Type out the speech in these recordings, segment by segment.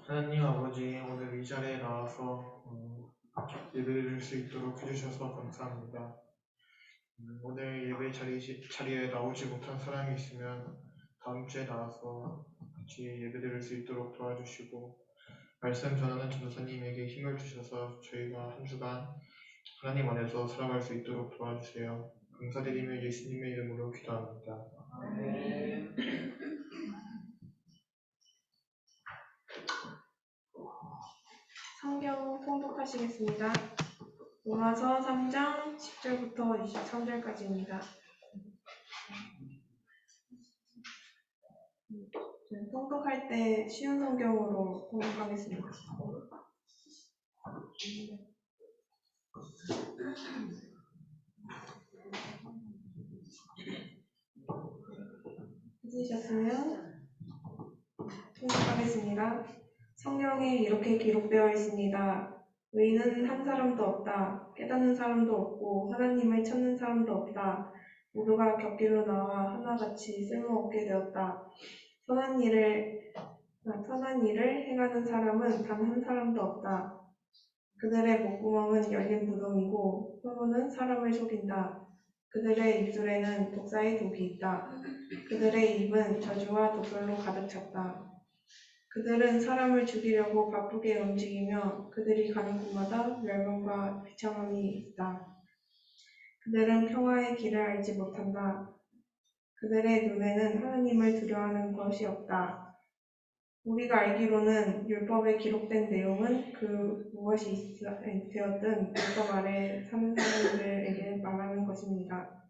하나님 아버지, 오늘 이 자리에 나와서 예배드릴 수 있도록 해주셔서 감사합니다. 오늘 예배 자리에 나오지 못한 사람이 있으면 다음 주에 나와서 같이 예배드릴 수 있도록 도와주시고, 말씀 전하는 전도사님에게 힘을 주셔서 저희가 한 주간 하나님 안에서 살아갈 수 있도록 도와주세요. 감사드리며 예수님의 이름으로 기도합니다. 아멘. 성경 통독하시겠습니다. 로마서 3장 10절부터 23절까지입니다. 통독할 때 쉬운 성경으로 통독하겠습니다. 찾으셨으면 통독하겠습니다. 성경에 이렇게 기록되어 있습니다. 의인은 한 사람도 없다. 깨닫는 사람도 없고 하나님을 찾는 사람도 없다. 모두가 곁길로 나와 하나같이 쓸모없게 되었다. 선한 일을 행하는 사람은 단 한 사람도 없다. 그들의 목구멍은 열린 무덤이고 혀로는 사람을 속인다. 그들의 입술에는 독사의 독이 있다. 그들의 입은 저주와 독설로 가득 찼다. 그들은 사람을 죽이려고 바쁘게 움직이며 그들이 가는 곳마다 멸망과 비참함이 있다. 그들은 평화의 길을 알지 못한다. 그들의 눈에는 하나님을 두려워하는 것이 없다. 우리가 알기로는 율법에 기록된 내용은 그 무엇이 되었든 율법 아래 사는 사람들에게 말하는 것입니다.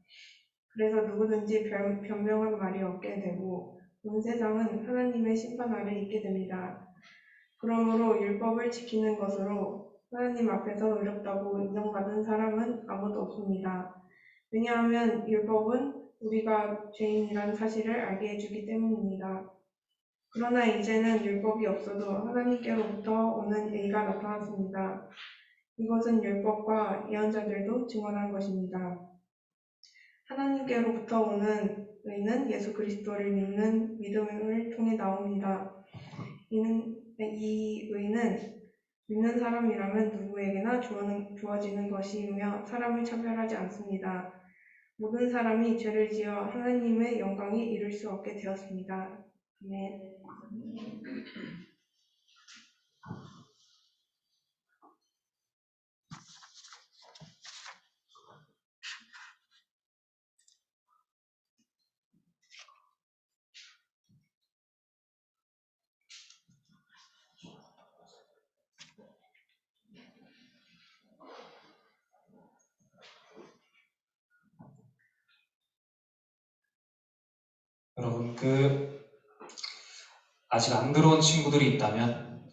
그래서 누구든지 변명한 말이 없게 되고 온 세상은 하나님의 심판 아래 있게 됩니다. 그러므로 율법을 지키는 것으로 하나님 앞에서 의롭다고 인정받은 사람은 아무도 없습니다. 왜냐하면 율법은 우리가 죄인이라는 사실을 알게 해주기 때문입니다. 그러나 이제는 율법이 없어도 하나님께로부터 오는 의가 나타났습니다. 이것은 율법과 예언자들도 증언한 것입니다. 하나님께로부터 오는 의는 예수 그리스도를 믿는 믿음을 통해 나옵니다. 이 의는 믿는 사람이라면 누구에게나 주어지는 것이며 사람을 차별하지 않습니다. 모든 사람이 죄를 지어 하나님의 영광에 이를 수 없게 되었습니다. 아멘. 여러분, 아직 안 들어온 친구들이 있다면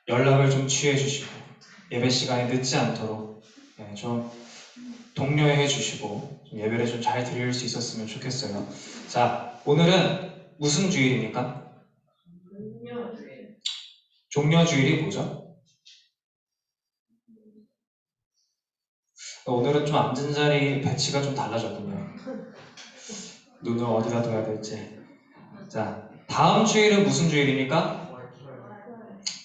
연락을 좀 취해 주시고 예배 시간에 늦지 않도록 좀 독려해 주시고 예배를 좀 잘 드릴 수 있었으면 좋겠어요. 자, 오늘은 무슨 주일입니까? 종려주일이 뭐죠? 오늘은 좀 앉은 자리 배치가 좀 달라졌군요. 눈을 어디다 둬야 될지. 자, 다음 주일은 무슨 주일입니까?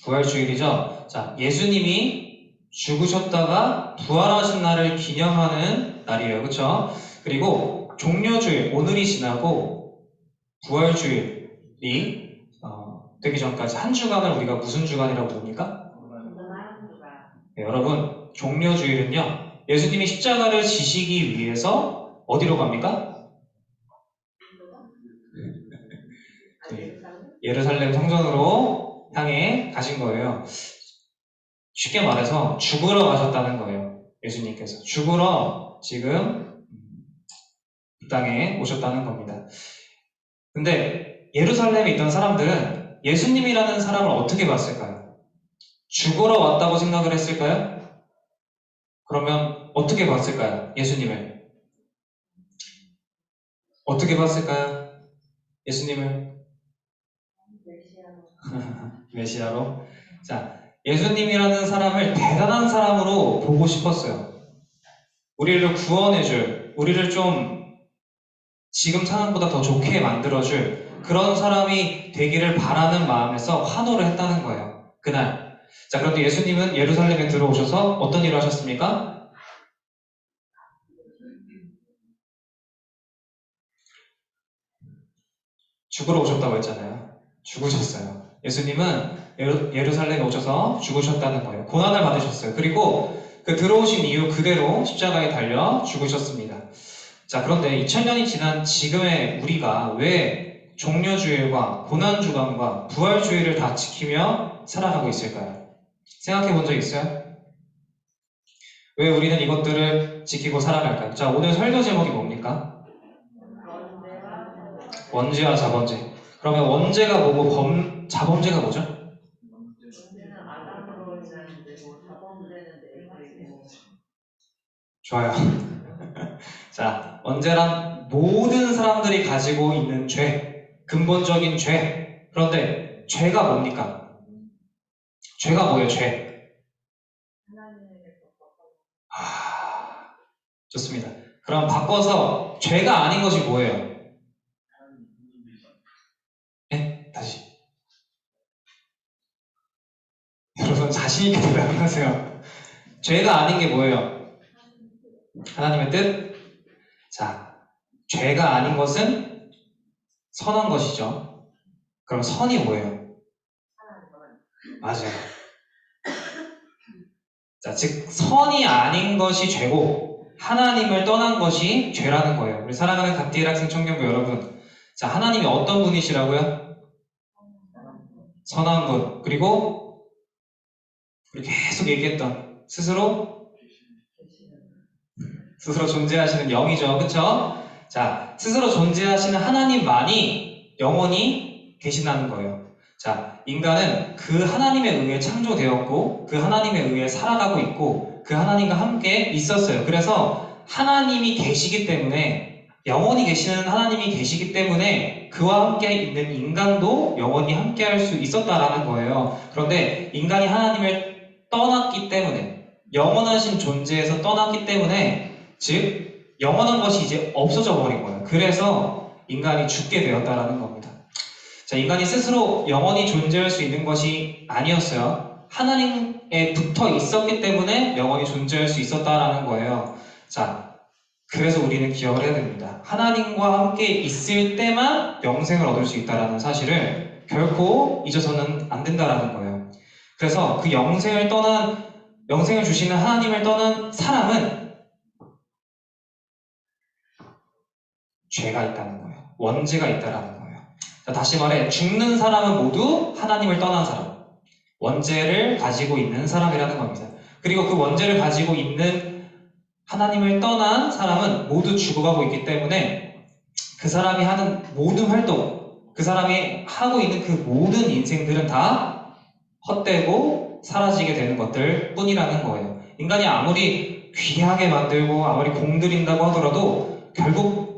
부활주일이죠. 자, 예수님이 죽으셨다가 부활하신 날을 기념하는 날이에요. 그렇죠? 그리고 종려주일, 오늘이 지나고 부활주일이 되기 전까지 한 주간을 우리가 무슨 주간이라고 부릅니까? 네, 여러분, 종려주일은요, 예수님이 십자가를 지시기 위해서 어디로 갑니까? 네, 예루살렘 성전으로 향해 가신 거예요. 쉽게 말해서 죽으러 가셨다는 거예요. 예수님께서 죽으러 지금 이 땅에 오셨다는 겁니다. 근데 예루살렘에 있던 사람들은 예수님이라는 사람을 어떻게 봤을까요? 죽으러 왔다고 생각을 했을까요? 그러면 어떻게 봤을까요? 예수님을 어떻게 봤을까요? 예수님을 메시아로. 자, 예수님이라는 사람을 대단한 사람으로 보고 싶었어요. 우리를 구원해줄, 우리를 좀 지금 상황보다 더 좋게 만들어줄 그런 사람이 되기를 바라는 마음에서 환호를 했다는 거예요. 그날. 자, 그런데 예수님은 예루살렘에 들어오셔서 어떤 일을 하셨습니까? 죽으러 오셨다고 했잖아요. 죽으셨어요. 예수님은 예루살렘에 오셔서 죽으셨다는 거예요. 고난을 받으셨어요. 그리고 그 들어오신 이유 그대로 십자가에 달려 죽으셨습니다. 자, 그런데 2000년이 지난 지금의 우리가 왜 종려주일과 고난주간과 부활주일을 다 지키며 살아가고 있을까요? 생각해 본 적 있어요? 왜 우리는 이것들을 지키고 살아갈까요? 자, 오늘 설교 제목이 뭡니까? 원죄와 자범죄. 그러면 원죄가 뭐고 자범죄가 뭐죠? 좋아요. 자, 원죄란 모든 사람들이 가지고 있는 죄, 근본적인 죄. 그런데 죄가 뭡니까? 죄가 뭐예요, 죄? 좋습니다. 그럼 바꿔서 죄가 아닌 것이 뭐예요? 네? 다시. 여러분 자신있게 대답하세요. 죄가 아닌 게 뭐예요? 하나님의 뜻? 자, 죄가 아닌 것은 선한 것이죠. 그럼 선이 뭐예요? 맞아요. 자, 즉 선이 아닌 것이 죄고 하나님을 떠난 것이 죄라는 거예요. 우리 사랑하는 각디엘 학생 청년부 여러분, 자, 하나님이 어떤 분이시라고요? 선한 분. 그리고 우리 계속 얘기했던 스스로 존재하시는 영이죠. 그쵸? 자, 스스로 존재하시는 하나님만이 영원히 계신다는 거예요. 자, 인간은 그 하나님에 의해 창조되었고 그 하나님에 의해 살아가고 있고 그 하나님과 함께 있었어요. 그래서 하나님이 계시기 때문에 영원히 계시는 하나님이 계시기 때문에 그와 함께 있는 인간도 영원히 함께 할 수 있었다라는 거예요. 그런데 인간이 하나님을 떠났기 때문에 영원하신 존재에서 떠났기 때문에 즉 영원한 것이 이제 없어져 버린 거예요. 그래서 인간이 죽게 되었다라는 겁니다. 자, 인간이 스스로 영원히 존재할 수 있는 것이 아니었어요. 하나님에 붙어 있었기 때문에 영원히 존재할 수 있었다라는 거예요. 자, 그래서 우리는 기억을 해야 됩니다. 하나님과 함께 있을 때만 영생을 얻을 수 있다라는 사실을 결코 잊어서는 안 된다라는 거예요. 그래서 그 영생을 주시는 하나님을 떠난 사람은 죄가 있다는 거예요. 원죄가 있다라는 거예요. 자, 다시 말해 죽는 사람은 모두 하나님을 떠난 사람, 원죄를 가지고 있는 사람이라는 겁니다. 그리고 그 원죄를 가지고 있는 하나님을 떠난 사람은 모두 죽어가고 있기 때문에 그 사람이 하는 모든 활동, 그 사람이 하고 있는 그 모든 인생들은 다 헛되고 사라지게 되는 것들 뿐이라는 거예요. 인간이 아무리 귀하게 만들고 아무리 공들인다고 하더라도 결국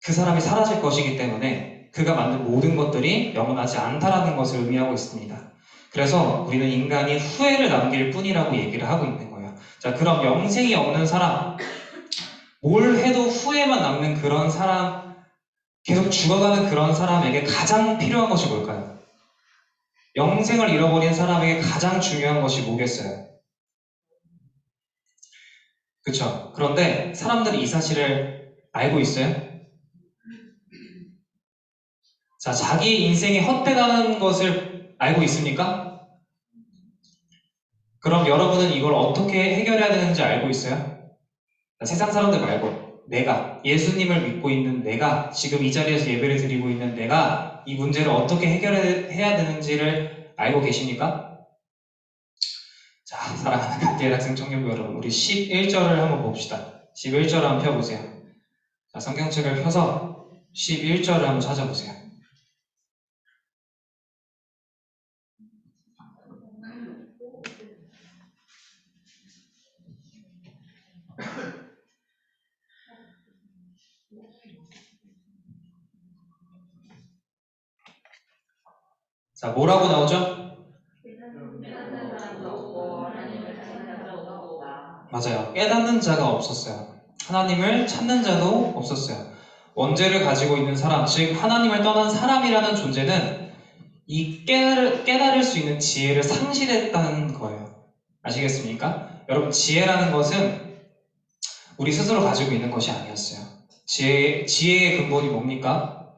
그 사람이 사라질 것이기 때문에 그가 만든 모든 것들이 영원하지 않다라는 것을 의미하고 있습니다. 그래서 우리는 인간이 후회를 남길 뿐이라고 얘기를 하고 있는 거예요. 자, 그럼 영생이 없는 사람, 뭘 해도 후회만 남는 그런 사람, 계속 죽어가는 그런 사람에게 가장 필요한 것이 뭘까요? 영생을 잃어버린 사람에게 가장 중요한 것이 뭐겠어요? 그쵸? 그런데 사람들이 이 사실을 알고 있어요? 자, 자기 인생이 헛되다는 것을 알고 있습니까? 그럼 여러분은 이걸 어떻게 해결해야 되는지 알고 있어요? 자, 세상 사람들 말고 내가, 예수님을 믿고 있는 내가, 지금 이 자리에서 예배를 드리고 있는 내가 이 문제를 어떻게 해결해야 되는지를 알고 계십니까? 자, 사랑하는 각디엘 학생 청년부 여러분, 우리 11절을 한번 봅시다. 11절을 한번 펴보세요. 자, 성경책을 펴서 11절을 한번 찾아보세요. 자, 뭐라고 나오죠? 맞아요. 깨닫는 자가 없었어요. 하나님을 찾는 자도 없었어요. 원죄를 가지고 있는 사람, 즉 하나님을 떠난 사람이라는 존재는 이 깨달을 수 있는 지혜를 상실했다는 거예요. 아시겠습니까? 여러분, 지혜라는 것은 우리 스스로 가지고 있는 것이 아니었어요. 지혜의 근본이 뭡니까?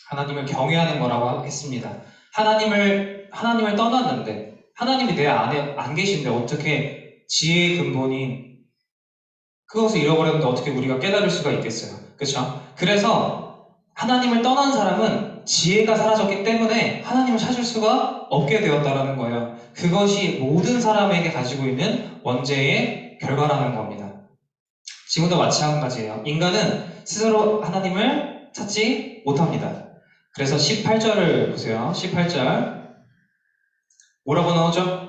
하나님을 경외하는 거라고 했습니다. 하나님을 떠났는데, 하나님이 내 안에 안 계신데 어떻게 지혜의 근본인 그것을 잃어버렸는데 어떻게 우리가 깨달을 수가 있겠어요? 그렇죠? 그래서 하나님을 떠난 사람은 지혜가 사라졌기 때문에 하나님을 찾을 수가 없게 되었다라는 거예요. 그것이 모든 사람에게 가지고 있는 원죄의 결과라는 겁니다. 지금도 마찬가지예요. 인간은 스스로 하나님을 찾지 못합니다. 그래서 18절을 보세요. 18절 뭐라고 나오죠?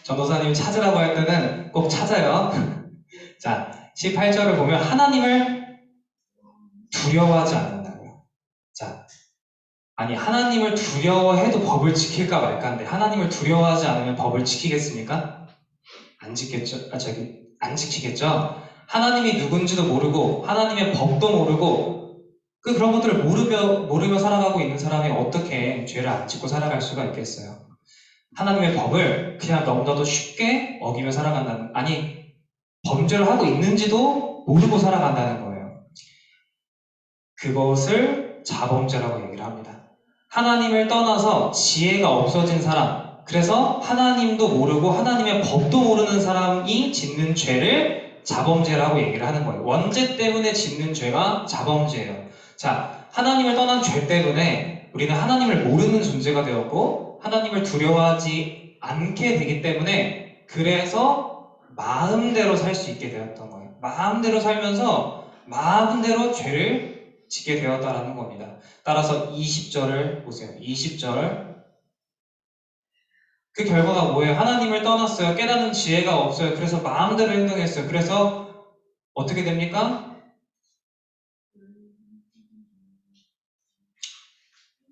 전도사님 찾으라고 할 때는 꼭 찾아요. 자, 18절을 보면 하나님을 두려워하지 않는다고요. 자, 아니 하나님을 두려워해도 법을 지킬까 말까인데 하나님을 두려워하지 않으면 법을 지키겠습니까? 안 지켰죠? 안 지키겠죠? 하나님이 누군지도 모르고 하나님의 법도 모르고 그런 것들을 모르며 살아가고 있는 사람이 어떻게 죄를 안 짓고 살아갈 수가 있겠어요? 하나님의 법을 그냥 너무나도 쉽게 어기며 살아간다는, 아니 범죄를 하고 있는지도 모르고 살아간다는 거예요. 그것을 자범죄라고 얘기를 합니다. 하나님을 떠나서 지혜가 없어진 사람, 그래서 하나님도 모르고 하나님의 법도 모르는 사람이 짓는 죄를 자범죄라고 얘기를 하는 거예요. 원죄 때문에 짓는 죄가 자범죄예요. 자, 하나님을 떠난 죄 때문에 우리는 하나님을 모르는 존재가 되었고 하나님을 두려워하지 않게 되기 때문에 그래서 마음대로 살 수 있게 되었던 거예요. 마음대로 살면서 마음대로 죄를 짓게 되었다라는 겁니다. 따라서 20절을 보세요. 20절 그 결과가 뭐예요? 하나님을 떠났어요. 깨닫는 지혜가 없어요. 그래서 마음대로 행동했어요. 그래서 어떻게 됩니까?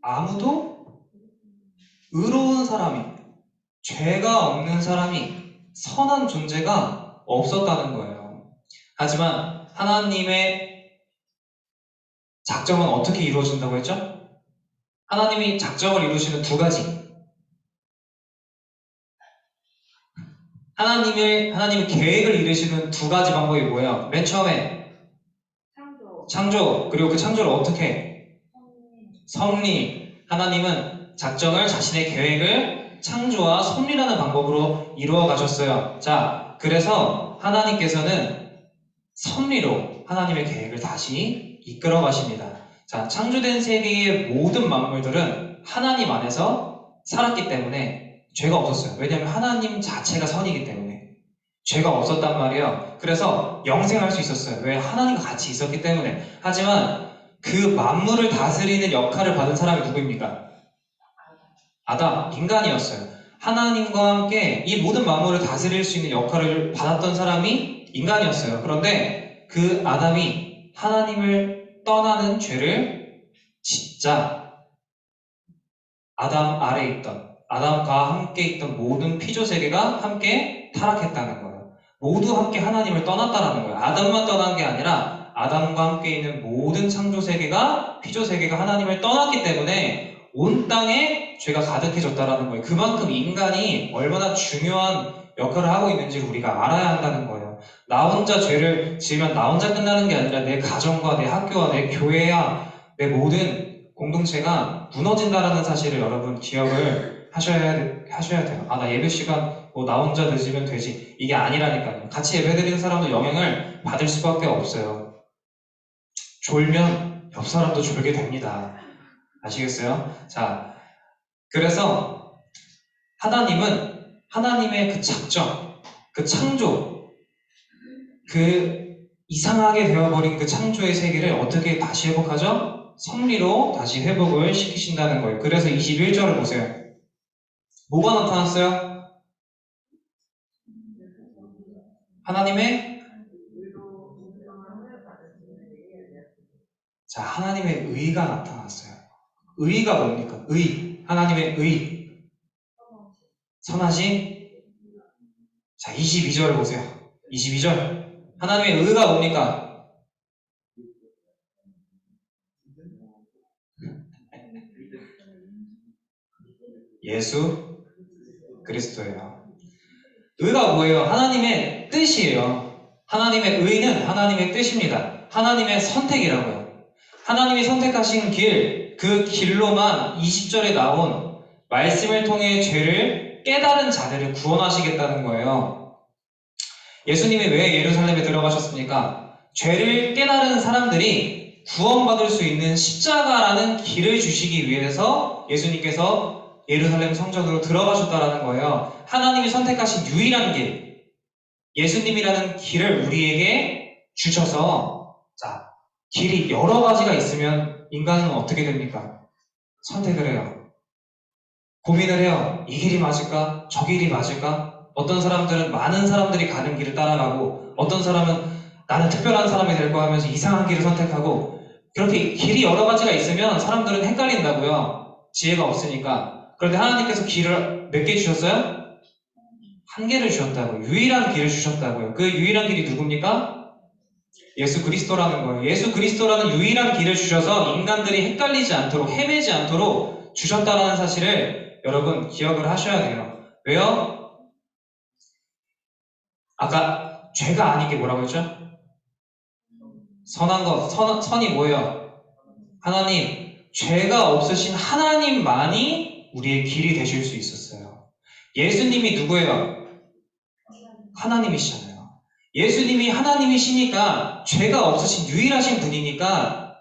아무도 의로운 사람이, 죄가 없는 사람이, 선한 존재가 없었다는 거예요. 하지만 하나님의 작정은 어떻게 이루어진다고 했죠? 하나님이 작정을 이루시는 두 가지. 하나님의 계획을 이루시는 두 가지 방법이 뭐예요? 맨 처음에 창조, 그리고 그 창조를 어떻게? 섭리. 하나님은 작정을 자신의 계획을 창조와 섭리라는 방법으로 이루어 가셨어요. 자, 그래서 하나님께서는 섭리로 하나님의 계획을 다시 이끌어 가십니다. 자, 창조된 세계의 모든 만물들은 하나님 안에서 살았기 때문에 죄가 없었어요. 왜냐하면 하나님 자체가 선이기 때문에 죄가 없었단 말이에요. 그래서 영생할 수 있었어요. 왜? 하나님과 같이 있었기 때문에. 하지만 그 만물을 다스리는 역할을 받은 사람이 누구입니까? 아담, 인간이었어요. 하나님과 함께 이 모든 만물을 다스릴 수 있는 역할을 받았던 사람이 인간이었어요. 그런데 그 아담이 하나님을 떠나는 죄를 짓자 아담과 함께 있던 모든 피조 세계가 함께 타락했다는 거예요. 모두 함께 하나님을 떠났다는 거예요. 아담만 떠난 게 아니라 아담과 함께 있는 모든 창조 세계가 피조 세계가 하나님을 떠났기 때문에 온 땅에 죄가 가득해졌다는 거예요. 그만큼 인간이 얼마나 중요한 역할을 하고 있는지를 우리가 알아야 한다는 거예요. 나 혼자 죄를 지으면 나 혼자 끝나는 게 아니라 내 가정과 내 학교와 내 교회야 내 모든 공동체가 무너진다라는 사실을 여러분 기억을 하셔야 돼요. 나 예배 시간 나 혼자 늦으면 되지. 이게 아니라니까요. 같이 예배드리는 사람도 영향을 받을 수밖에 없어요. 졸면 옆 사람도 졸게 됩니다. 아시겠어요? 자, 그래서 하나님은 하나님의 그 작정, 그 창조, 그 이상하게 되어버린 그 창조의 세계를 어떻게 다시 회복하죠? 섭리로 다시 회복을 시키신다는 거예요. 그래서 21절을 보세요. 뭐가 나타났어요? 하나님의 의가 나타났어요. 의가 뭡니까? 하나님의 의. 선하신? 자, 22절을 보세요. 22절. 하나님의 의가 뭡니까? 예수 그리스도예요. 의가 뭐예요? 하나님의 뜻이에요. 하나님의 의는 하나님의 뜻입니다. 하나님의 선택이라고요. 하나님이 선택하신 길, 그 길로만 20절에 나온 말씀을 통해 죄를 깨달은 자들을 구원하시겠다는 거예요. 예수님이 왜 예루살렘에 들어가셨습니까? 죄를 깨달은 사람들이 구원받을 수 있는 십자가라는 길을 주시기 위해서 예수님께서 예루살렘 성전으로 들어가셨다는 거예요. 하나님이 선택하신 유일한 길, 예수님이라는 길을 우리에게 주셔서, 자, 길이 여러 가지가 있으면 인간은 어떻게 됩니까? 선택을 해요. 고민을 해요. 이 길이 맞을까? 저 길이 맞을까? 어떤 사람들은 많은 사람들이 가는 길을 따라가고, 어떤 사람은 나는 특별한 사람이 될 거야 하면서 이상한 길을 선택하고, 그렇게 길이 여러 가지가 있으면 사람들은 헷갈린다고요. 지혜가 없으니까. 그런데 하나님께서 길을 몇 개 주셨어요? 한 개를 주셨다고요. 유일한 길을 주셨다고요. 그 유일한 길이 누굽니까? 예수 그리스도라는 거예요. 예수 그리스도라는 유일한 길을 주셔서 인간들이 헷갈리지 않도록, 헤매지 않도록 주셨다는 사실을 여러분 기억을 하셔야 돼요. 왜요? 아까 죄가 아닌 게 뭐라고 했죠? 선한 것, 선이 뭐예요? 하나님, 죄가 없으신 하나님만이 우리의 길이 되실 수 있었어요. 예수님이 누구예요? 하나님이시잖아요. 예수님이 하나님이시니까 죄가 없으신 유일하신 분이니까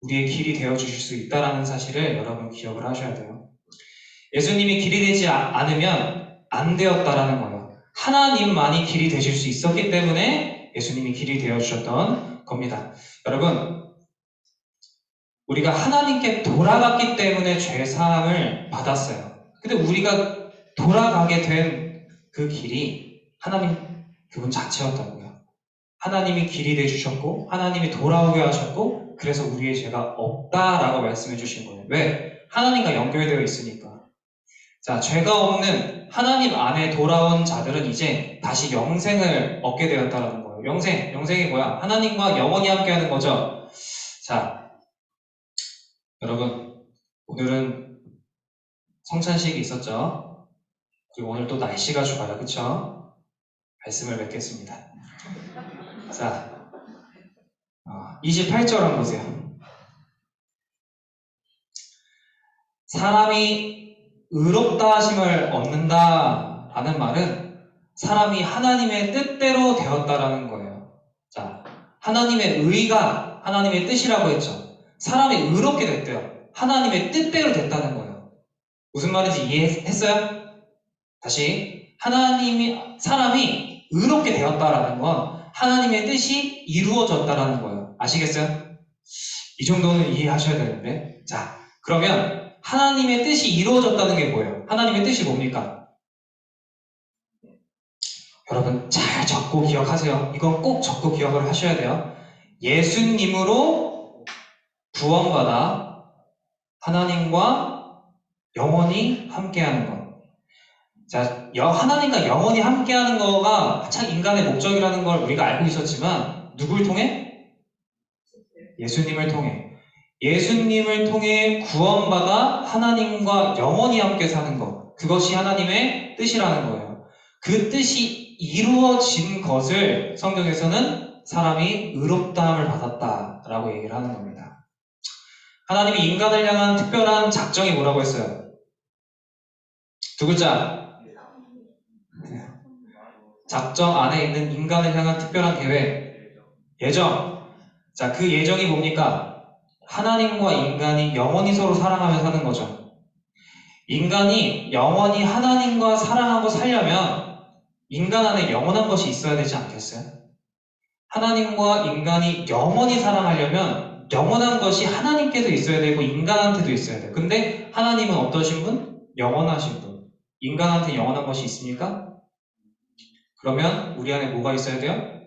우리의 길이 되어주실 수 있다는 사실을 여러분 기억을 하셔야 돼요. 예수님이 길이 되지 않으면 안 되었다라는 거예요. 하나님만이 길이 되실 수 있었기 때문에 예수님이 길이 되어주셨던 겁니다. 여러분, 우리가 하나님께 돌아갔기 때문에 죄 사함을 받았어요. 근데 우리가 돌아가게 된 그 길이 하나님 그분 자체였다고요. 하나님이 길이 되주셨고 하나님이 돌아오게 하셨고 그래서 우리의 죄가 없다라고 말씀해 주신 거예요. 왜? 하나님과 연결되어 있으니까. 자, 죄가 없는 하나님 안에 돌아온 자들은 이제 다시 영생을 얻게 되었다라는 거예요. 영생이 뭐야? 하나님과 영원히 함께하는 거죠. 자, 여러분, 오늘은 성찬식이 있었죠. 그리고 오늘 또 날씨가 좋아요. 그쵸? 말씀을 맺겠습니다. 자, 28절 한번 보세요. 사람이 의롭다 하심을 얻는다 라는 말은 사람이 하나님의 뜻대로 되었다라는 거예요. 자, 하나님의 의가 하나님의 뜻이라고 했죠. 사람이 의롭게 됐대요. 하나님의 뜻대로 됐다는 거예요. 무슨 말인지 이해했어요? 다시, 사람이 의롭게 되었다라는 건 하나님의 뜻이 이루어졌다라는 거예요. 아시겠어요? 이 정도는 이해하셔야 되는데. 자, 그러면 하나님의 뜻이 이루어졌다는 게 뭐예요? 하나님의 뜻이 뭡니까? 여러분 잘 적고 기억하세요. 이건 꼭 적고 기억을 하셔야 돼요. 예수님으로 구원받아 하나님과 영원히 함께하는 것. 자, 하나님과 영원히 함께하는 거가 참 인간의 목적이라는 걸 우리가 알고 있었지만 누굴 통해? 예수님을 통해. 예수님을 통해 구원받아 하나님과 영원히 함께 사는 것. 그것이 하나님의 뜻이라는 거예요. 그 뜻이 이루어진 것을 성경에서는 사람이 의롭다함을 받았다라고 얘기를 하는 겁니다. 하나님이 인간을 향한 특별한 작정이 뭐라고 했어요? 두 글자. 작정 안에 있는 인간을 향한 특별한 계획, 예정. 자, 그 예정이 뭡니까? 하나님과 인간이 영원히 서로 사랑하며 사는 거죠. 인간이 영원히 하나님과 사랑하고 살려면 인간 안에 영원한 것이 있어야 되지 않겠어요? 하나님과 인간이 영원히 사랑하려면 영원한 것이 하나님께도 있어야 되고 인간한테도 있어야 돼요. 근데 하나님은 어떠신 분? 영원하신 분. 인간한테 영원한 것이 있습니까? 그러면 우리 안에 뭐가 있어야 돼요?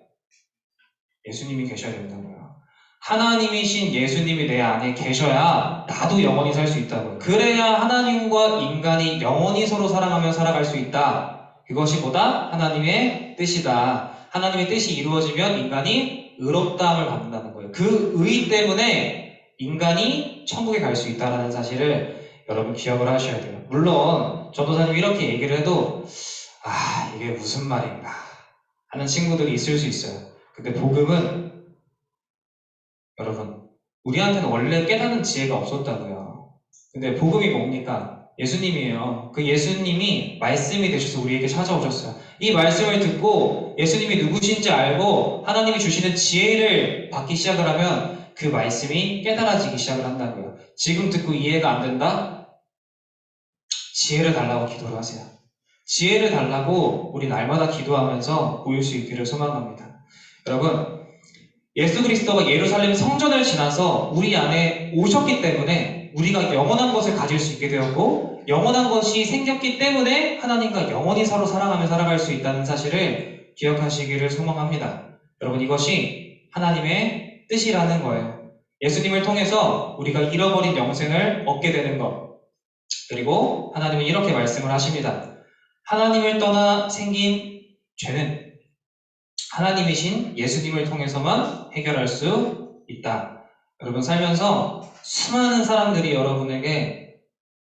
예수님이 계셔야 된다고요. 하나님이신 예수님이 내 안에 계셔야 나도 영원히 살 수 있다고요. 그래야 하나님과 인간이 영원히 서로 사랑하며 살아갈 수 있다. 그것이 보다 하나님의 뜻이다. 하나님의 뜻이 이루어지면 인간이 의롭다함을 받는다는 거예요. 그 의 때문에 인간이 천국에 갈 수 있다는 사실을 여러분 기억을 하셔야 돼요. 물론 전도사님이 이렇게 얘기를 해도 이게 무슨 말인가 하는 친구들이 있을 수 있어요. 근데 복음은 여러분 우리한테는 원래 깨닫는 지혜가 없었다고요. 근데 복음이 뭡니까? 예수님이에요. 그 예수님이 말씀이 되셔서 우리에게 찾아오셨어요. 이 말씀을 듣고 예수님이 누구신지 알고 하나님이 주시는 지혜를 받기 시작을 하면 그 말씀이 깨달아지기 시작을 한다고요. 지금 듣고 이해가 안 된다? 지혜를 달라고 기도를 하세요. 지혜를 달라고 우리 날마다 기도하면서 보일 수 있기를 소망합니다. 여러분, 예수 그리스도가 예루살렘 성전을 지나서 우리 안에 오셨기 때문에 우리가 영원한 것을 가질 수 있게 되었고 영원한 것이 생겼기 때문에 하나님과 영원히 서로 사랑하며 살아갈 수 있다는 사실을 기억하시기를 소망합니다. 여러분, 이것이 하나님의 뜻이라는 거예요. 예수님을 통해서 우리가 잃어버린 영생을 얻게 되는 것. 그리고 하나님은 이렇게 말씀을 하십니다. 하나님을 떠나 생긴 죄는 하나님이신 예수님을 통해서만 해결할 수 있다. 여러분 살면서 수많은 사람들이 여러분에게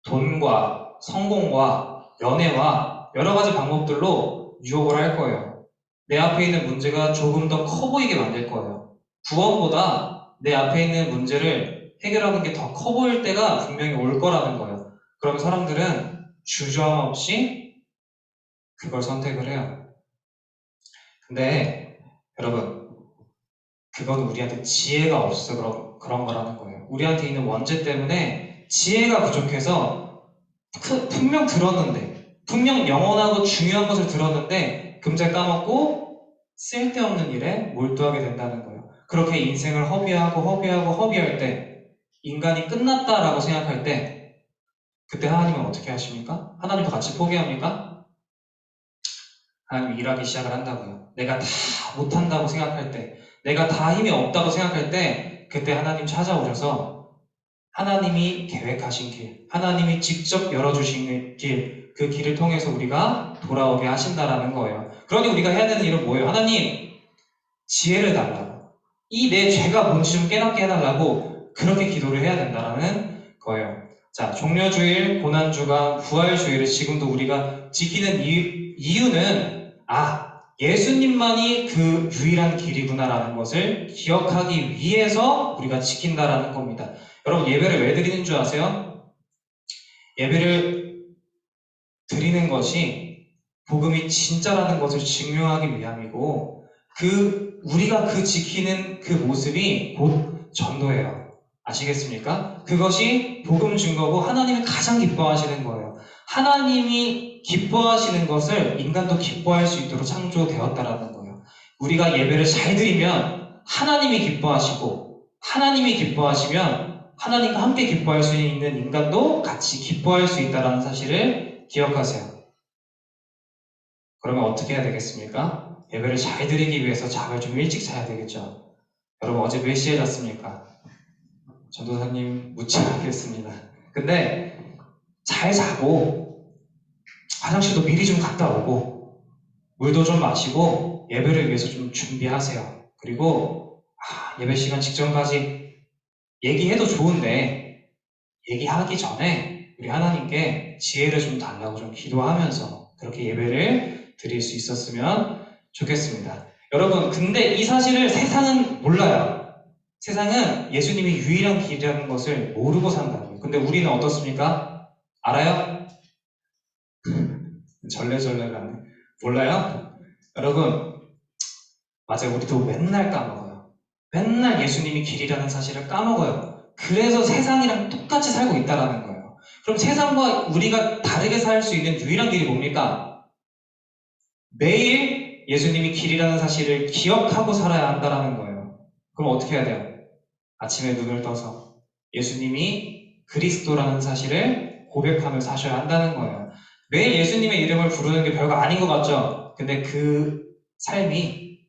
돈과 성공과 연애와 여러 가지 방법들로 유혹을 할 거예요. 내 앞에 있는 문제가 조금 더 커 보이게 만들 거예요. 구원보다 내 앞에 있는 문제를 해결하는 게 더 커 보일 때가 분명히 올 거라는 거예요. 그럼 사람들은 주저함 없이 그걸 선택을 해요. 근데 여러분 그건 우리한테 지혜가 없어서 그런 거라는 거예요. 우리한테 있는 원죄 때문에 지혜가 부족해서 분명 들었는데 분명 영원하고 중요한 것을 들었는데 금세 까먹고 쓸데없는 일에 몰두하게 된다는 거예요. 그렇게 인생을 허비할 때 인간이 끝났다라고 생각할 때 그때 하나님은 어떻게 하십니까? 하나님도 같이 포기합니까? 하나님이 일하기 시작을 한다고요. 내가 다 못한다고 생각할 때, 내가 다 힘이 없다고 생각할 때, 그때 하나님 찾아오셔서 하나님이 계획하신 길, 하나님이 직접 열어주신 길, 그 길을 통해서 우리가 돌아오게 하신다라는 거예요. 그러니 우리가 해야 되는 일은 뭐예요? 하나님, 지혜를 달라고. 이 내 죄가 뭔지 좀 깨닫게 해달라고 그렇게 기도를 해야 된다라는 거예요. 자, 종려주일, 고난주간, 부활주일을 지금도 우리가 지키는 이유는 예수님만이 그 유일한 길이구나라는 것을 기억하기 위해서 우리가 지킨다라는 겁니다. 여러분 예배를 왜 드리는 줄 아세요? 예배를 드리는 것이 복음이 진짜라는 것을 증명하기 위함이고 우리가 지키는 그 모습이 곧 전도예요. 아시겠습니까? 그것이 복음 증거고 하나님이 가장 기뻐하시는 거예요. 하나님이 기뻐하시는 것을 인간도 기뻐할 수 있도록 창조되었다라는 거예요. 우리가 예배를 잘 드리면 하나님이 기뻐하시고 하나님이 기뻐하시면 하나님과 함께 기뻐할 수 있는 인간도 같이 기뻐할 수 있다는 사실을 기억하세요. 그러면 어떻게 해야 되겠습니까? 예배를 잘 드리기 위해서 잠을 좀 일찍 자야 되겠죠. 여러분 어제 몇 시에 잤습니까? 전도사님 묻지 않겠습니다. 근데 잘 자고 화장실도 미리 좀 갔다 오고 물도 좀 마시고 예배를 위해서 좀 준비하세요. 그리고 예배 시간 직전까지 얘기해도 좋은데 얘기하기 전에 우리 하나님께 지혜를 좀 달라고 좀 기도하면서 그렇게 예배를 드릴 수 있었으면 좋겠습니다. 여러분 근데 이 사실을 세상은 몰라요. 세상은 예수님이 유일한 길이라는 것을 모르고 산다고요. 근데 우리는 어떻습니까? 알아요? 절레절레가네. 몰라요? 여러분 맞아요. 우리도 맨날 까먹어요. 맨날 예수님이 길이라는 사실을 까먹어요. 그래서 세상이랑 똑같이 살고 있다는 거예요. 그럼 세상과 우리가 다르게 살 수 있는 유일한 길이 뭡니까? 매일 예수님이 길이라는 사실을 기억하고 살아야 한다는 거예요. 그럼 어떻게 해야 돼요? 아침에 눈을 떠서 예수님이 그리스도라는 사실을 고백하며 사셔야 한다는 거예요. 매일 예수님의 이름을 부르는 게 별거 아닌 것 같죠? 근데 그 삶이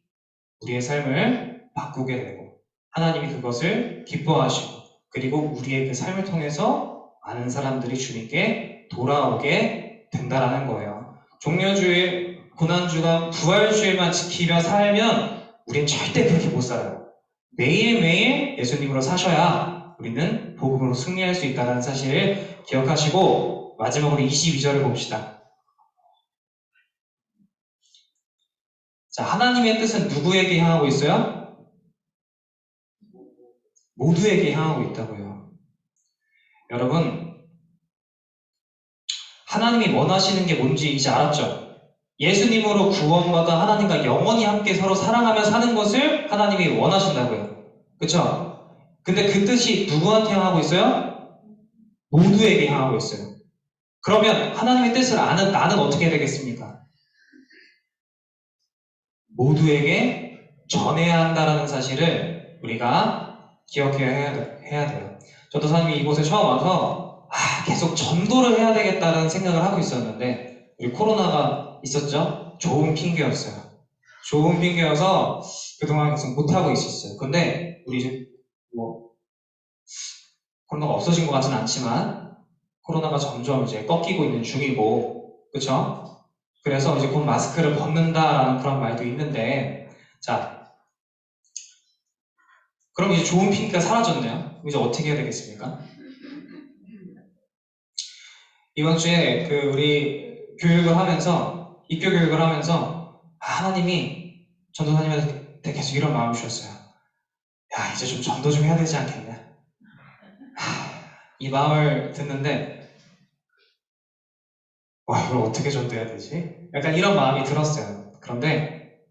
우리의 삶을 바꾸게 되고 하나님이 그것을 기뻐하시고 그리고 우리의 그 삶을 통해서 많은 사람들이 주님께 돌아오게 된다라는 거예요. 종려주일 고난주간 부활주일만 지키며 살면 우린 절대 그렇게 못 살아요. 매일매일 예수님으로 사셔야 우리는 복음으로 승리할 수 있다는 사실을 기억하시고 마지막으로 22절을 봅시다. 자, 하나님의 뜻은 누구에게 향하고 있어요? 모두에게 향하고 있다고요. 여러분, 하나님이 원하시는 게 뭔지 이제 알았죠? 예수님으로 구원받아 하나님과 영원히 함께 서로 사랑하며 사는 것을 하나님이 원하신다고요. 그쵸? 근데 그 뜻이 누구한테 향하고 있어요? 모두에게 향하고 있어요. 그러면 하나님의 뜻을 아는 나는 어떻게 해야 되겠습니까? 모두에게 전해야 한다는 사실을 우리가 기억해야 돼요. 전도사님이 이곳에 처음 와서 계속 전도를 해야 되겠다는 생각을 하고 있었는데 우리 코로나가 있었죠? 좋은 핑계였어요. 좋은 핑계여서 그동안 계속 못하고 있었어요. 근데 우리 이제 코로나가 없어진 것 같지는 않지만 코로나가 점점 이제 꺾이고 있는 중이고, 그쵸? 그래서 이제 곧 마스크를 벗는다라는 그런 말도 있는데, 자, 그럼 이제 좋은 핑계가 사라졌네요. 이제 어떻게 해야 되겠습니까? 이번 주에 우리 교육을 하면서, 입교 교육을 하면서, 하나님이 전도사님한테 계속 이런 마음을 주셨어요. 야, 이제 좀 전도 좀 해야 되지 않겠냐? 이 마음을 듣는데, 와, 이걸 어떻게 전도해야 되지? 약간 이런 마음이 들었어요. 그런데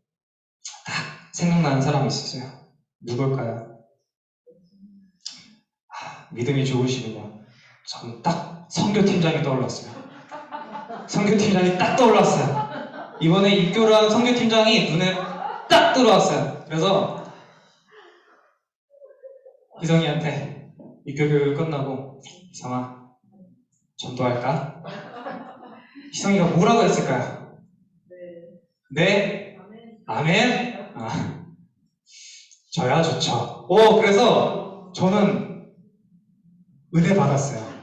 딱 생각나는 사람이 있었어요. 누굴까요? 믿음이 좋으시군요. 저는 딱 선교팀장이 떠올랐어요. 선교팀장이 딱 떠올랐어요. 이번에 입교를 한 선교팀장이 눈에 딱 들어왔어요. 그래서 희성이한테 입교 교육을 끝나고, 희성아, 전도할까? 희성이가 뭐라고 했을까요? 네? 아멘? 저야 좋죠. 그래서 저는 은혜 받았어요.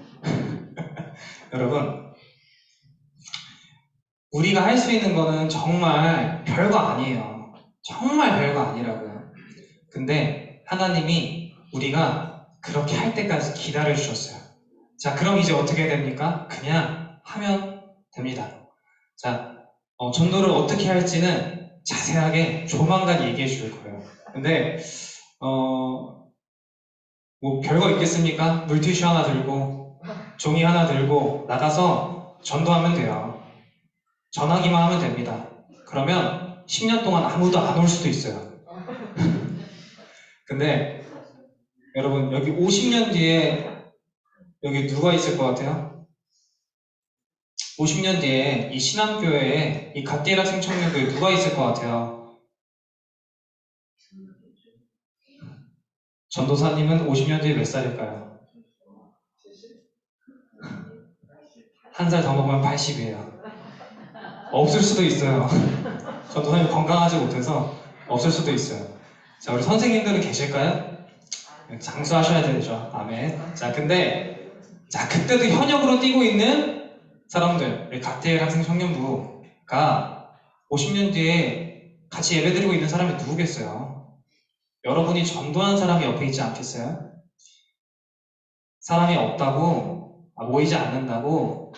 여러분, 우리가 할 수 있는 거는 정말 별거 아니에요. 정말 별거 아니라고요. 근데 하나님이 우리가 그렇게 할 때까지 기다려 주셨어요. 자, 그럼 이제 어떻게 해야 됩니까? 그냥 하면 됩니다. 자, 전도를 어떻게 할지는 자세하게 조만간 얘기해 줄 거예요. 근데 뭐 별거 있겠습니까? 물티슈 하나 들고 종이 하나 들고 나가서 전도하면 돼요. 전하기만 하면 됩니다. 그러면 10년 동안 아무도 안 올 수도 있어요. 근데 여러분, 여기 50년 뒤에 여기 누가 있을 것 같아요? 50년 뒤에 이 신앙교회에 이 갓디락생 청년교회에 누가 있을 것 같아요? 전도사님은 50년 뒤에 몇 살일까요? 한 살 더 먹으면 80이에요. 없을 수도 있어요. 전도사님 건강하지 못해서 없을 수도 있어요. 자, 우리 선생님들은 계실까요? 장수하셔야 되죠. 아멘. 자, 근데 그때도 현역으로 뛰고 있는 사람들, 우리 갓디엘 학생 청년부가 50년 뒤에 같이 예배드리고 있는 사람이 누구겠어요? 여러분이 전도한 사람이 옆에 있지 않겠어요? 사람이 없다고, 모이지 않는다고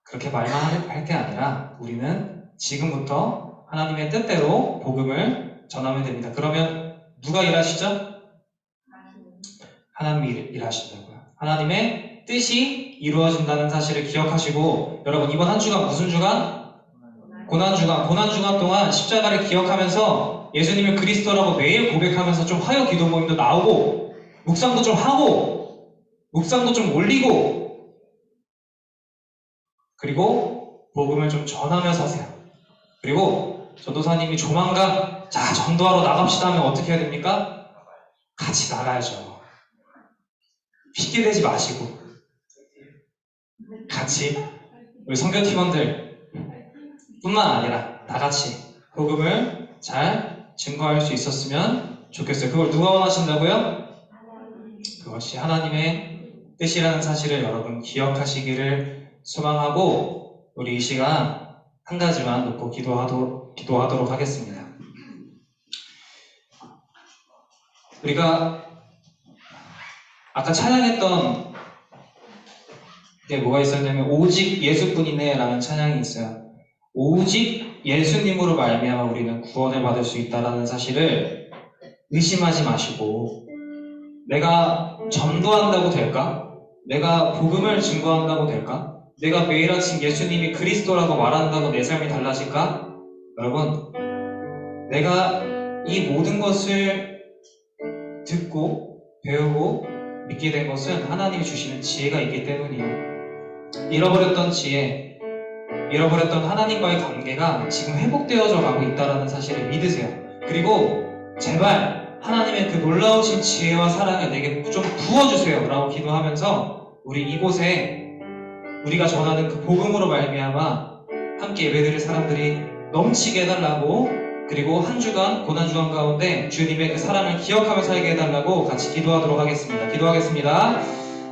그렇게 말만 할 게 아니라 우리는 지금부터 하나님의 뜻대로 복음을 전하면 됩니다. 그러면 누가 일하시죠? 하나님이 일하신다고요. 하나님의 뜻이 이루어진다는 사실을 기억하시고, 여러분, 이번 한 주간 무슨 주간? 고난주간. 고난주간 동안 십자가를 기억하면서 예수님을 그리스도라고 매일 고백하면서 좀 화요 기도 모임도 나오고, 묵상도 좀 하고, 묵상도 좀 올리고, 그리고 복음을 좀 전하며 사세요. 그리고 전도사님이 조만간 전도하러 나갑시다 하면 어떻게 해야 됩니까? 같이 나가야죠. 핑계 대지 마시고 같이 우리 선교팀원들 뿐만 아니라 다 같이 복음을 잘 증거할 수 있었으면 좋겠어요. 그걸 누가 원하신다고요? 그것이 하나님의 뜻이라는 사실을 여러분 기억하시기를 소망하고, 우리 이 시간 한 가지만 놓고 기도하도록 하겠습니다. 우리가 아까 찬양했던 게 뭐가 있었냐면 오직 예수뿐이네 라는 찬양이 있어요. 오직 예수님으로 말미암아 우리는 구원을 받을 수 있다는 사실을 의심하지 마시고, 내가 전도한다고 될까? 내가 복음을 증거한다고 될까? 내가 매일 아침 예수님이 그리스도라고 말한다고 내 삶이 달라질까? 여러분, 내가 이 모든 것을 듣고 배우고 믿게 된 것은 하나님이 주시는 지혜가 있기 때문이에요. 잃어버렸던 지혜, 잃어버렸던 하나님과의 관계가 지금 회복되어져 가고 있다는 사실을 믿으세요. 그리고 제발 하나님의 그 놀라우신 지혜와 사랑을 내게 좀 부어주세요 라고 기도하면서 우리 이곳에 우리가 전하는 그 복음으로 말미암아 함께 예배드릴 사람들이 넘치게 해달라고, 그리고 한 주간 고난주간 가운데 주님의 그 사랑을 기억하며 살게 해달라고 같이 기도하도록 하겠습니다. 기도하겠습니다.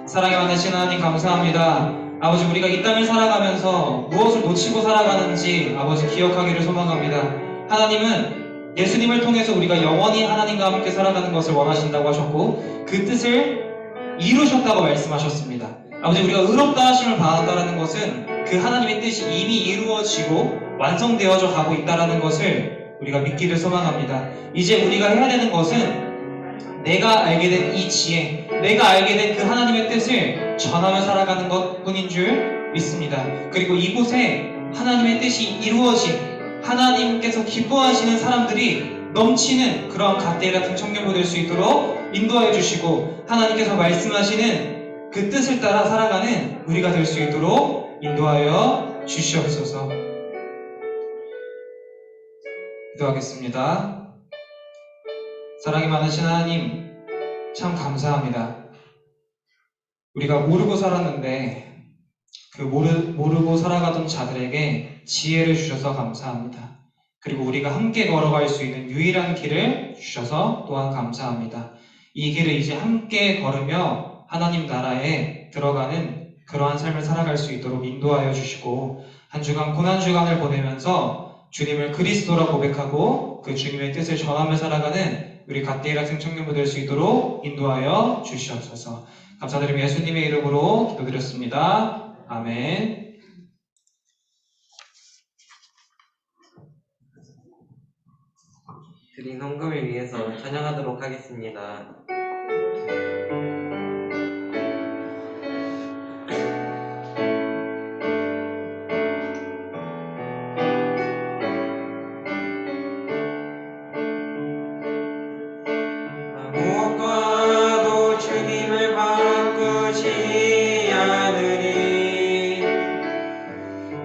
사랑이 많으신 하나님 감사합니다. 아버지, 우리가 이 땅을 살아가면서 무엇을 놓치고 살아가는지 아버지 기억하기를 소망합니다. 하나님은 예수님을 통해서 우리가 영원히 하나님과 함께 살아가는 것을 원하신다고 하셨고 그 뜻을 이루셨다고 말씀하셨습니다. 아버지, 우리가 의롭다 하심을 받았다는 것은 그 하나님의 뜻이 이미 이루어지고 완성되어져 가고 있다는 것을 우리가 믿기를 소망합니다. 이제 우리가 해야 되는 것은 내가 알게 된 이 지혜, 내가 알게 된 그 하나님의 뜻을 전하며 살아가는 것뿐인 줄 믿습니다. 그리고 이곳에 하나님의 뜻이 이루어진, 하나님께서 기뻐하시는 사람들이 넘치는 그런 갓데일 같은 청년부 될 수 있도록 인도하여 주시고, 하나님께서 말씀하시는 그 뜻을 따라 살아가는 우리가 될 수 있도록 인도하여 주시옵소서. 기도하겠습니다. 사랑이 많으신 하나님, 참 감사합니다. 우리가 모르고 살았는데 그 모르고 살아가던 자들에게 지혜를 주셔서 감사합니다. 그리고 우리가 함께 걸어갈 수 있는 유일한 길을 주셔서 또한 감사합니다. 이 길을 이제 함께 걸으며 하나님 나라에 들어가는 그러한 삶을 살아갈 수 있도록 인도하여 주시고, 한 주간 고난주간을 보내면서 주님을 그리스도라 고백하고 그 주님의 뜻을 전하며 살아가는 우리 갓데일 학생 청년부 될 수 있도록 인도하여 주시옵소서. 감사드리며 예수님의 이름으로 기도드렸습니다. 아멘. 드린 헌금을 위해서 찬양하도록 하겠습니다. 무엇과도 주님을 바꾸지 않으리.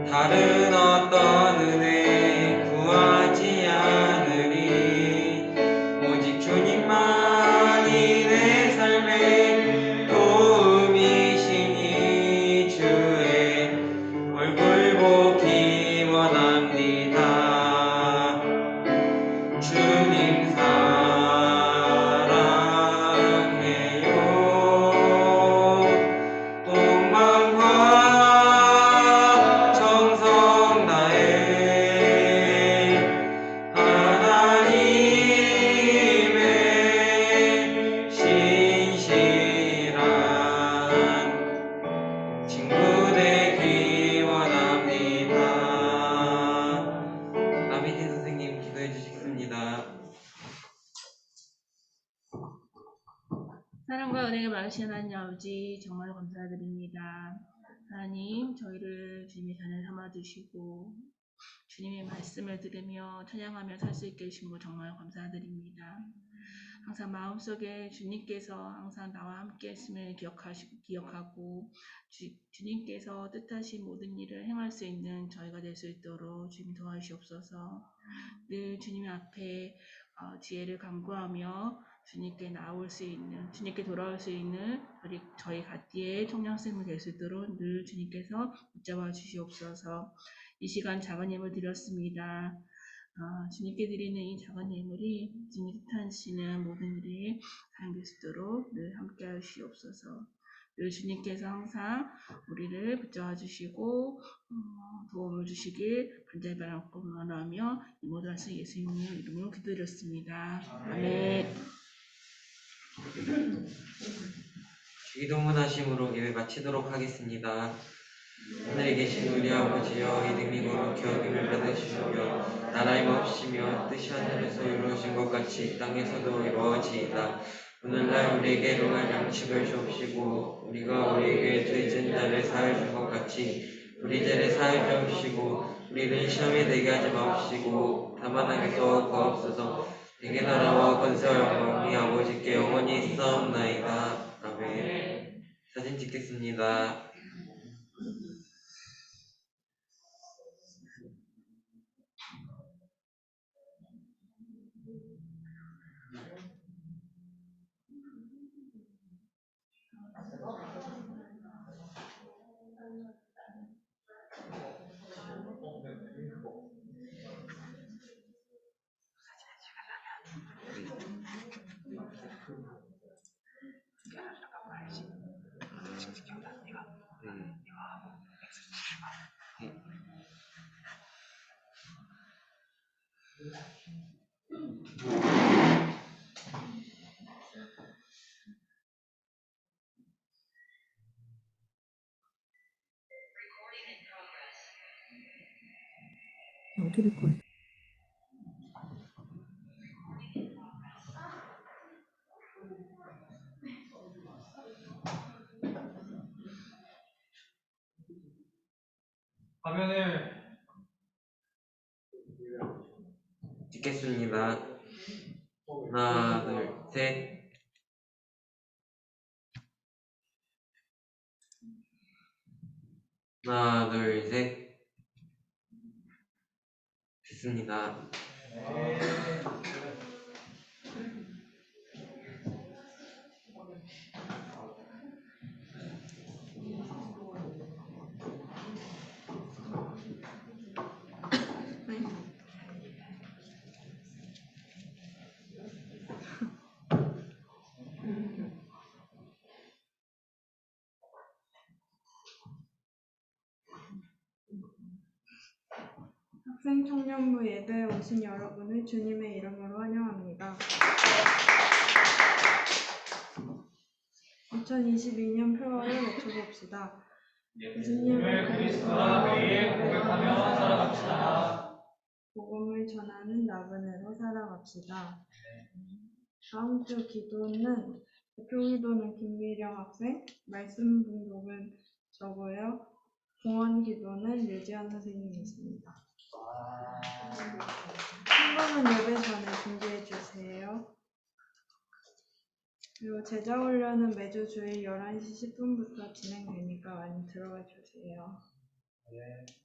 다른 어떤 은혜 구하지 않으리. 오직 주님만이 내 삶의 도움이시니 주의 얼굴 보기 원합니다. 주님 사랑해요. 동방과 정성 다해 하나님의 신실한 친구 되기 원합니다. 남희진 선생님 기도해 주시겠습니다. 사랑과 은혜가 많으신 하나님 아버지, 정말 감사드립니다. 하나님, 저희를 주님의 자녀 삼아주시고 주님의 말씀을 들으며 찬양하며 살 수 있게 해주신 것 정말 감사드립니다. 항상 마음속에 주님께서 항상 나와 함께 했음을 기억하고 주님께서 뜻하신 모든 일을 행할 수 있는 저희가 될 수 있도록 주님 도와주시옵소서. 늘 주님 앞에 지혜를 간구하며 주님께 돌아올 수 있는 저희 갓디의 청년생을 될 수 있도록 늘 주님께서 붙잡아 주시옵소서. 이 시간 작은 예물 드렸습니다. 주님께 드리는 이 작은 예물이 주님 뜻하시는 모든 일에 사용될 수 있도록 늘 함께 하시옵소서. 그리고 주님께서 항상 우리를 붙잡아 주시고 도움을 주시길 간절히 바라고 원하며 이 모든 말씀 예수님의 이름으로 기도드렸습니다. 아멘. 기도문 하심으로 예배 마치도록 하겠습니다. 하늘에 계신 우리 아버지여, 이름이 거룩히 여김을 받으시오며 나라의 마옵시며 뜻이 하늘에서 이루어진 것 같이 땅에서도 이루어지이다. 오늘날 우리에게 일용할 양식을 주옵시고 우리가 우리에게 죄 지은 자를 사하여 준 것 같이 우리 죄를 사하여 주옵시고 우리를 시험에 들게 하지 마옵시고 다만 악에서 구하옵소서. 내게 나라와 권세와 영광이 아버지께 영원히 있사옵나이다. 아멘. 사진 찍겠습니다. 어떻게 될 거야? 화면을 찍겠습니다. 하나, 둘, 셋. 하나, 둘, 셋. 됐습니다. 학생 청년부 예배에 오신 여러분을 주님의 이름으로 환영합니다. 2022년 표어를 외쳐봅시다. 예수님을 그리스도와 매일 고백하며 살아갑시다. 복음을 전하는 나그네로 살아갑시다. 다음 주 기도는 대표 기도는 김미령 학생, 말씀 분독은 저고요. 공원 기도는 류지연 선생님이십니다. 한번은 예배 전에 준비해 주세요. 그리고 제자 훈련은 매주 주일 11시 10분부터 진행되니까 많이 들어와 주세요.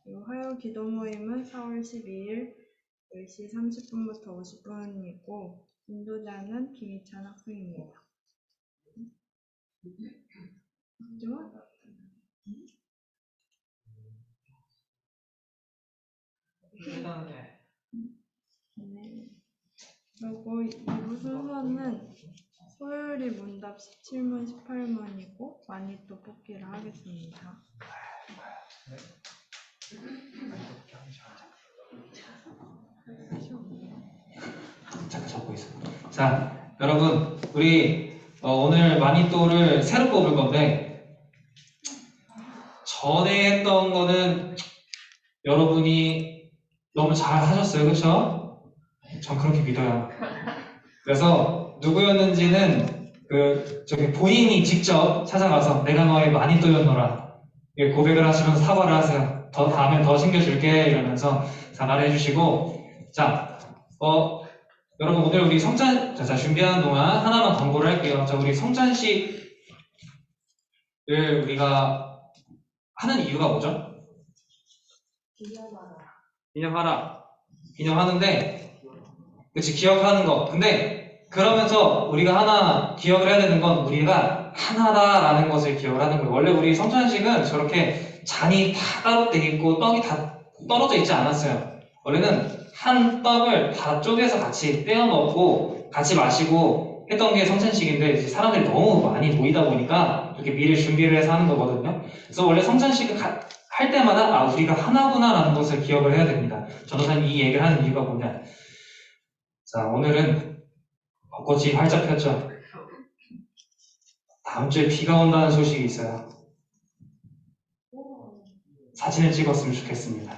그리고 화요 기도 모임은 4월 12일 10시 30분부터 50분이고 인도자는 김희찬 학생입니다. 그죠? 네. 그리고 이부 순서는 소율이 문답 17문 18문이고 많이 또 뽑기를 하겠습니다. 잠깐 잡고 있어. 자, 여러분, 우리 오늘 마니또를 새로 뽑을 건데 전에 했던 거는 여러분이 너무 잘 하셨어요, 그렇죠? 전 그렇게 믿어요. 그래서 누구였는지는 저기 본인이 직접 찾아가서 내가 너의 마니또였노라 고백을 하시면서 사과를 하세요. 다음엔 더 챙겨줄게 이러면서 사과를 해주시고, 자, 여러분 오늘 우리 자, 준비하는 동안 하나만 광고를 할게요. 자, 우리 성찬식을 우리가 하는 이유가 뭐죠? 기념하는데, 그치, 기억하는 거. 근데 그러면서 우리가 하나 기억을 해야 되는 건 우리가 하나다라는 것을 기억을 하는 거예요. 원래 우리 성찬식은 저렇게 잔이 다 따로 돼 있고 떡이 다 떨어져 있지 않았어요. 원래는 한 떡을 다 쪼개서 같이 떼어 넣고 같이 마시고 했던 게 성찬식인데 이제 사람들이 너무 많이 모이다 보니까 이렇게 미리 준비를 해서 하는 거거든요. 그래서 원래 성찬식을 할 때마다 우리가 하나구나라는 것을 기억을 해야 됩니다. 전도사님이 이 얘기를 하는 이유가 뭐냐. 자, 오늘은 벚꽃이 활짝 폈죠. 다음 주에 비가 온다는 소식이 있어요. 사진을 찍었으면 좋겠습니다.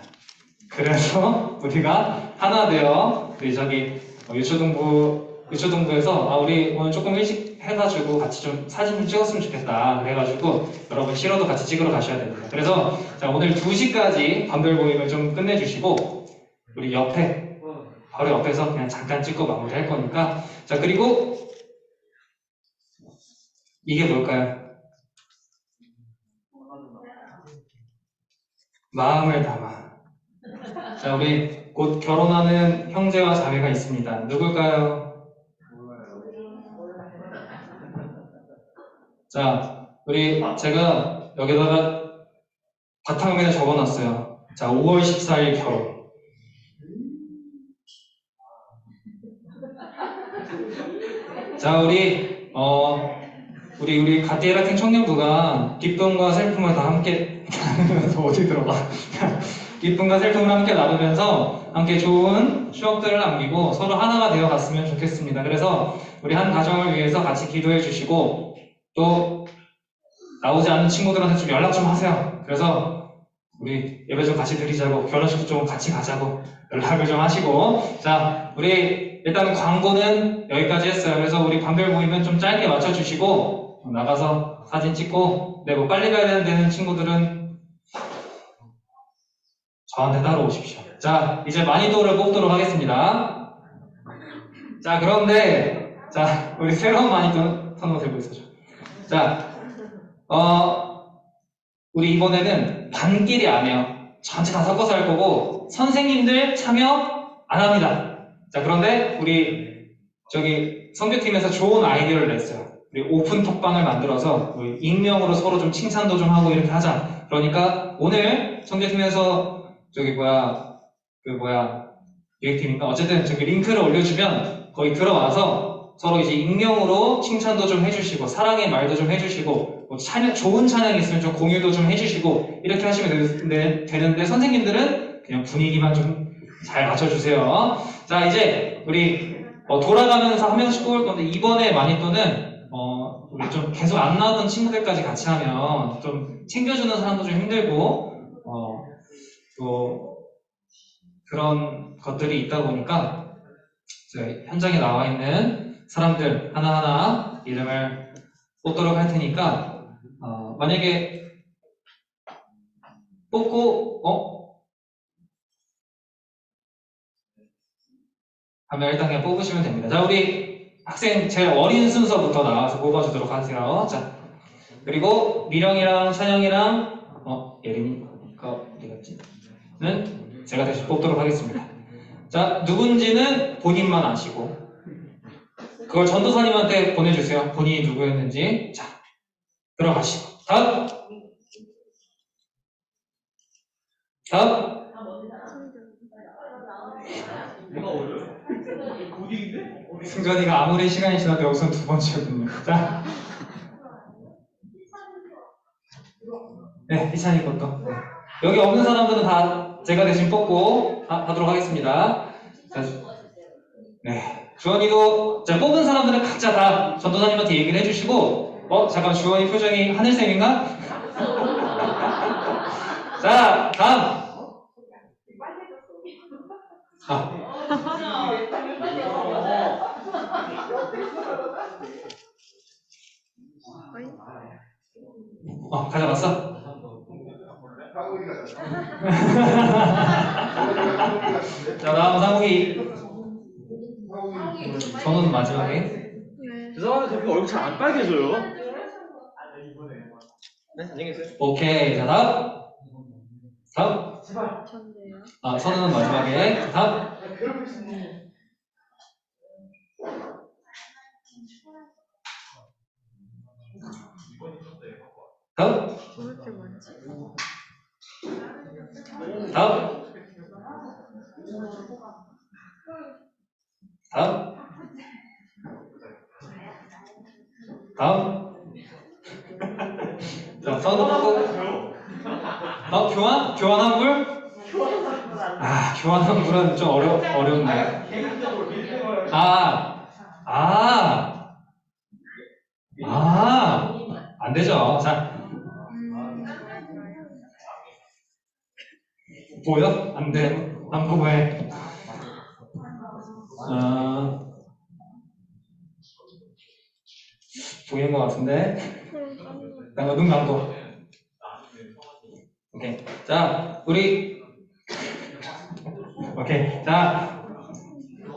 그래서 우리가 하나 되어 우리 저기 유초동부에서 우리 오늘 조금 일찍 해가지고 같이 좀 사진 좀 찍었으면 좋겠다 그래가지고 여러분 싫어도 같이 찍으러 가셔야 됩니다. 그래서 자, 오늘 2시까지 밤별 모임을 좀 끝내주시고 우리 옆에 바로 옆에서 그냥 잠깐 찍고 마무리할 거니까. 자, 그리고 이게 뭘까요? 마음을 담아. 자, 우리 곧 결혼하는 형제와 자매가 있습니다. 누굴까요? 자, 제가 여기다가 바탕화면에 적어놨어요. 자, 5월 14일 결혼. 자, 우리 가티에라팅 청년부가 기쁨과 슬픔을 다 함께 나누면서 어디 들어가? 기쁨과 슬픔을 함께 나누면서 함께 좋은 추억들을 남기고 서로 하나가 되어 갔으면 좋겠습니다. 그래서 우리 한 가정을 위해서 같이 기도해 주시고 또 나오지 않는 친구들한테 좀 연락 좀 하세요. 그래서 우리 예배 좀 같이 드리자고, 결혼식도 좀 같이 가자고 연락을 좀 하시고. 자, 우리 일단 광고는 여기까지 했어요. 그래서 우리 밤별 모이면 좀 짧게 맞춰주시고 나가서 사진 찍고, 뭐 빨리 가야 되는 친구들은 저한테 따라오십시오. 자, 이제 마니또를 뽑도록 하겠습니다. 자, 그런데 자, 우리 새로운 마니또 선거 들고 있어죠. 자, 우리 이번에는 반끼리 안 해요. 전체 다 섞어서 할 거고 선생님들 참여 안 합니다. 자, 그런데 우리 선교팀에서 좋은 아이디어를 냈어요. 우리 오픈 톡방을 만들어서 우리 익명으로 서로 좀 칭찬도 좀 하고 이렇게 하자. 그러니까 오늘 선교팀에서 기획팀인가 어쨌든 링크를 올려주면 거기 들어와서 서로 이제 익명으로 칭찬도 좀 해주시고 사랑의 말도 좀 해주시고 뭐 좋은 찬양이 있으면 좀 공유도 좀 해주시고 이렇게 하시면 되는데 선생님들은 그냥 분위기만 좀 잘 맞춰주세요. 자, 이제 우리 돌아가면서 한 명씩 뽑을 건데 이번에 마니또는 우리 좀 계속 안 나왔던 친구들까지 같이 하면 좀 챙겨주는 사람도 좀 힘들고 또 그런 것들이 있다 보니까 현장에 나와 있는 사람들 하나하나 이름을 뽑도록 할 테니까 만약에 뽑고 하면 일단 그냥 뽑으시면 됩니다. 자, 우리 학생 제일 어린 순서부터 나와서 뽑아주도록 하세요. 자, 그리고 미령이랑 찬영이랑 예린이가 어디 갔지? 는 제가 대신 뽑도록 하겠습니다. 자, 누군지는 본인만 아시고 그걸 전도사님한테 보내주세요. 본인이 누구였는지. 자, 들어가시고 다음. 승전이가 아무리 시간이 지나도 여기서 두 번째거든요. 자, 네, 이찬이 것도. 네. 여기 없는 사람들은 다 제가 대신 뽑고 하도록 하겠습니다. 자, 네, 주원이도 자, 뽑은 사람들은 각자 다 전도사님한테 얘기를 해주시고. 잠깐 주원이 표정이 하늘색인가? 자, 다음. 가져갔어? 자, 다음 상욱이. 저는 마지막에. 죄송한데 저기 얼굴 잘 안 빨개져요. 네, 안녕히 계세요. 오케이. 자, 다음. 선우는 마지막에. 자, 다음. 다음. 다음. 자, 선우 뽑고. 교환환물? 교환환물은 좀 어렵네. 안 되죠. 자. 보여? 안 돼. 안 보고 해. 보이는 것 같은데? 눈 감고. 오케이. 자, 오케이. 자,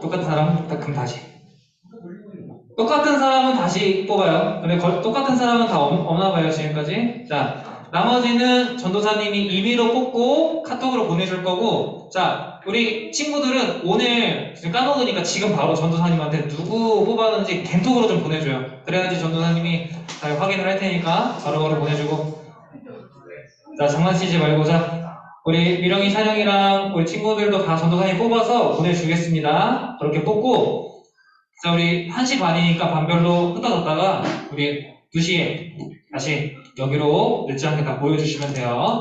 똑같은 사람, 그럼 다시. 똑같은 사람은 다시 뽑아요. 근데 똑같은 사람은 다 없나 봐요, 지금까지. 자, 나머지는 전도사님이 임의로 뽑고 카톡으로 보내줄 거고, 자, 우리 친구들은 오늘 지금 까먹으니까 지금 바로 전도사님한테 누구 뽑았는지 겐톡으로 좀 보내줘요. 그래야지 전도사님이 잘 확인을 할 테니까 바로바로 보내주고. 자, 장난치지 말고, 자, 우리 미령이 찬영이랑 우리 친구들도 다 전도사님 뽑아서 보내주겠습니다. 그렇게 뽑고, 자, 우리 1시 반이니까 반별로 흩어졌다가 우리 2시에 다시 여기로 늦지 않게 다 모여주시면 돼요.